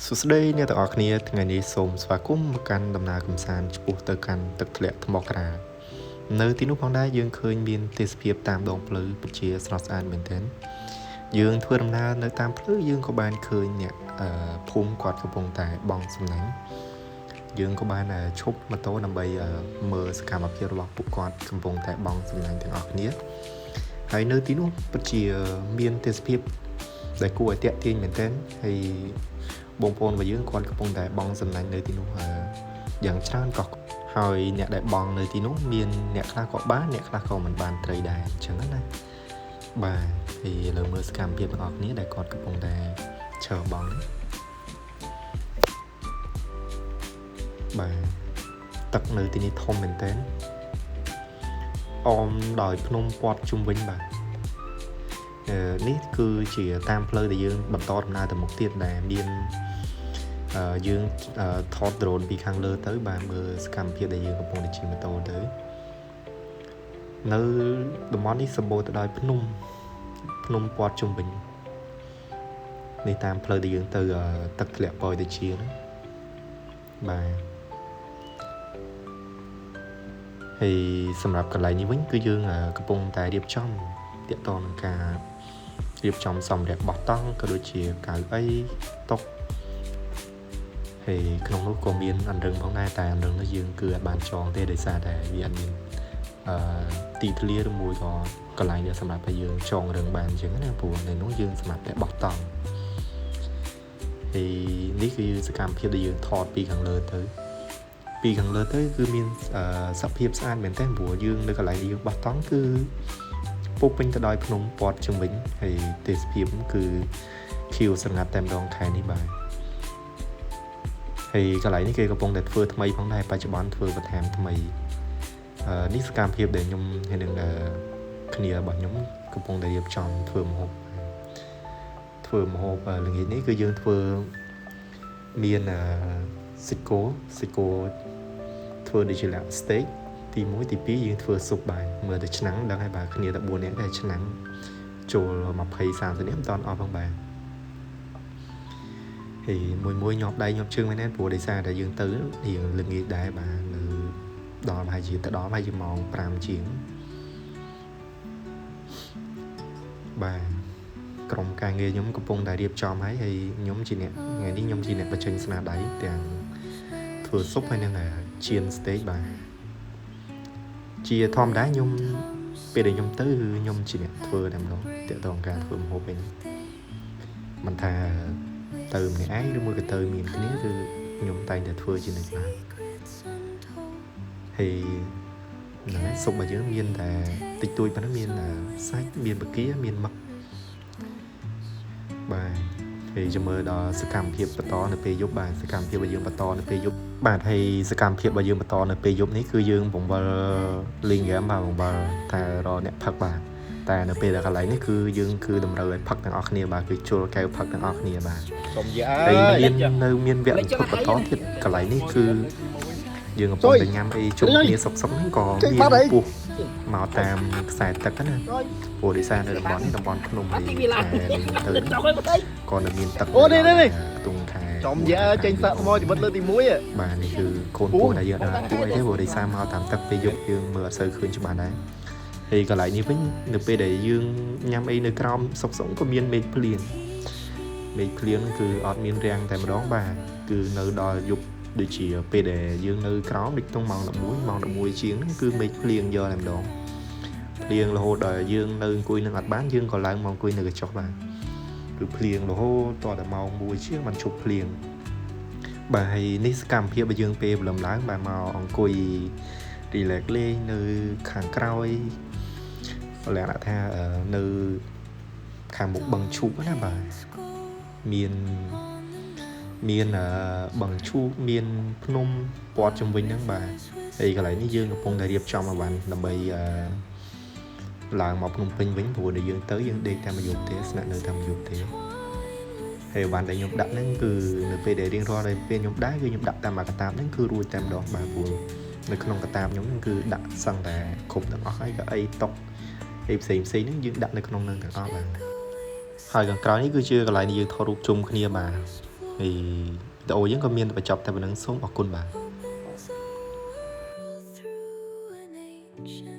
សួស្តីអ្នកទាំងអស់គ្នាថ្ងៃនេះសូមស្វាគមន៍មកកាន់ដំណើរកម្សាន្តឆ្ពោះទៅកាន់ទឹកធ្លាក់ថ្មក្រានៅទីនោះផងដែរយើងឃើញមានទេសភាពតាមដងផ្លូវពិតជាស្រស់ស្អាតមែនទែនយើងធ្វើដំណើរនៅតាមផ្លូវយើងក៏បានឃើញអ្នកភូមិគាត់កំពុងតែបង់សំណាញ់យើងក៏បានឈប់ម៉ូតូដើម្បីមើលសកម្មភាពរបស់ពួកគាត់កំពុងតែបង់សំណាញ់ទាំងអស់គ្នាហើយនៅទីនោះពិតជាមានទេសភាពដែលគួរឲ្យទាក់ទាញមែនទែនហើយបងប្អូនរបស់យើងគាត់កំពុងតែបង់សំណាញ់នៅទីនោះយ៉ាងច្រើនក៏ហើយអ្នកដែលបង់នៅទីនោះមានអ្នកខ្លះក៏បានអ្នកខ្លះក៏មិនបានត្រីដែរអញ្ចឹងណាបាទហើយឥឡូវមើលសកម្មភាពទាំងអស់គ្នាដែលគាត់កំពុងតែឈរបង់បាទទឹកនៅទីនេះធំមែនទែនអមដោយភ្នំព័ទ្ធជុំវិញបាទនេះគឺជាតាមផ្លូវដែលយើងបន្តដំណើរទៅមុខទៀតដែលមានយើងថត drone ពីខាងលើទៅបាទមើលសកម្មភាពដែលយើងកំពុងតែជិះម៉ូតូទៅនៅតំបន់នេះសម្បូរទៅដោយភ្នំព័ទ្ធជុំវិញនេះតាមផ្លូវដែលយើងទៅទឹកធ្លាក់ប៉ោយតាជាបាទហើយសម្រាប់កន្លែងនេះវិញគឺយើងកំពុងតែរៀបចំទាក់ទងនឹងការរៀបចំសម្ភារៈបោះតង់ក៏ដូចជាកៅអីតុហើយក្នុងនោះក៏មានអន្រឹងផងដែរតែអន្រឹងនោះយើងគឺអត់បានចងទេដោយសារតែវាអត់មានទីធ្លាឬមួយក៏កន្លែងដែលសម្រាប់ឲ្យយើងចងរឹងបានអញ្ចឹងណាព្រោះនៅនោះយើងសម្រាប់តែបោះតង់ហើយនេះគឺសកម្មភាពដែលយើងថតពីខាងលើទៅគឺមានសភាពស្អាតមែនទែនព្រោះយើងនៅកន្លែងដែលយើងបោះតង់គឺពុកពេញទៅដោយភ្នំព័ទ្ធជុំវិញហើយទេសភាពគឺខៀវស្រងាត់តែម្ដងខែនេះបាទហើយកន្លែងនេះគេកំពុងតែធ្វើថ្មីផងដែរបច្ចុប្បន្នធ្វើបន្ថែមថ្មីនេះសកម្មភាពដែលខ្ញុំហើយនឹងគ្នារបស់ខ្ញុំកំពុងតែរៀបចំធ្វើម្ហូបល្ងាចនេះគឺយើងធ្វើមានសាច់គោធ្វើដូចជាលក្ខណៈ steak ទី1ទី2យើងធ្វើស៊ុបបាយមើលទៅឆ្នាំងដឹងហើយបាទគ្នាតែ4នាក់តែឆ្នាំងចូល20-30នាក់មិនតាន់អស់ផងបាទហើយមួយញាប់ដៃញាប់ជើងមែនទេព្រោះដោយសារតែយើងទៅរៀងល្ងាចដែរបាទនៅដល់ប្រហែលជាម៉ោង5ជាងបាទក្រុមការងារខ្ញុំកំពុងតែរៀបចំហើយខ្ញុំជាអ្នកថ្ងៃនេះខ្ញុំជាអ្នកបញ្ចេញស្នាដៃទាំងធ្វើស៊ុបហើយនឹងចៀន steak បាទជាធម្មតាខ្ញុំពេលដែលខ្ញុំទៅគឺខ្ញុំជាអ្នកធ្វើតែម្ដងតើតងការធ្វើម្ហូបវិញមិនថាទៅម្នាក់ឯងឬមួយក៏ទៅមានគ្នាគឺខ្ញុំតែងតែធ្វើជានិច្ចបាទហើយហ្នឹងហើយស៊ុបរបស់យើងមានតែតិចតួចប៉ុណ្ណឹងមានសាច់មានបង្គាមានមឹកបាទហើយចាំមើលដល់សកម្មភាពបន្តនៅពេលយប់បាទសកម្មភាពរបស់យើងបន្តនៅពេលយប់បាទហើយសកម្មភាពរបស់យើងបន្តនៅពេលយប់នេះគឺយើងបង្វិលលេងហ្គេមបាទបង្វិលតែរកអ្នកផឹកបាទតែនៅពេលដែលកន្លែងនេះគឺយើងគឺតម្រូវឲ្យផឹកទាំងអស់គ្នាបាទគឺជុលកែវផឹកទាំងអស់គ្នាបាទសុំយាយហើយមានវគ្គផឹកបន្តទៀតកន្លែងនេះគឺយើងកំពុងតែញ៉ាំអីជុំគ្នាសុកហ្នឹងក៏មានពុះមកតាមខ្សែទឹកណាព្រោះដោយសារនៅតំបន់នេះតំបន់ភ្នំនេះទៅក៏នៅមានទឹកអូនេះខ្ទង់ខែចំយាចេញសាក់ថ្មជីវិតលើកទី1បាទនេះគឺកូនពស់ដែលយើងអត់គួរអីទេព្រោះដោយសារមកតាមទឹកពេលយប់យើងមើលអត់សូវឃើញច្បាស់ដែរហើយកន្លែងនេះវិញនៅពេលដែលយើងញ៉ាំអីនៅក្រោមសុកក៏មានមេឃភ្លៀងគឺអត់មានរាំងតែម្ដងបាទគឺនៅដល់យប់ដូចជាពេលដែលយើងនៅក្រោមដូចក្នុងម៉ោង11ជាងហ្នឹងគឺមេឃភ្លៀងយកតែម្ដងភ្លៀងរហូតដល់យើងនៅអង្គុយនឹងអត់បានយើងក៏ឡើងមកអង្គុយនៅកញ្ចក់បាទគឺភ្លៀងរហូតតតែម៉ោង1ជាងបានជប់ភ្លៀងបាទហើយនេះសកម្មភាពរបស់យើងពេលព្រលឹមឡើងបាទមកអង្គុយ relax លេងនៅខាងក្រោយលក្ខណៈថានៅខាងមុខបឹងឈូកណាបាទមានបឹងឈូកមានភ្នំព័ទ្ធជុំវិញហ្នឹងបាទហើយកន្លែងនេះយើងកំពុងតែរៀបចំឲ្យបានដើម្បីឡើងមកភ្នំពេញវិញព្រោះដែលយើងទៅយើងដេកតែមួយយប់ទេស្នាក់នៅតែមួយយប់ទេហើយបានដែលខ្ញុំដាក់ហ្នឹងគឺនៅពេលដែលរៀងរាល់ពេលខ្ញុំដែរគឺខ្ញុំដាក់តាមកតាបហ្នឹងគឺរួចតែម្ដងបាទព្រោះនៅក្នុងកតាបខ្ញុំហ្នឹងគឺដាក់សឹងតែគ្រប់ទាំងអស់ហើយក៏អីតុកហើយផ្សេងហ្នឹងយើងដាក់នៅក្នុងនឹងទាំងអស់បាទហើយខាងក្រោយនេះគឺជាកន្លែងដែលយើងថតរូបជុំគ្នាបាទ ហើយវីដេអូយើងក៏មានតែបញ្ចប់តែប៉ុណ្្នឹងសូមអរគុណបាទ through an ancient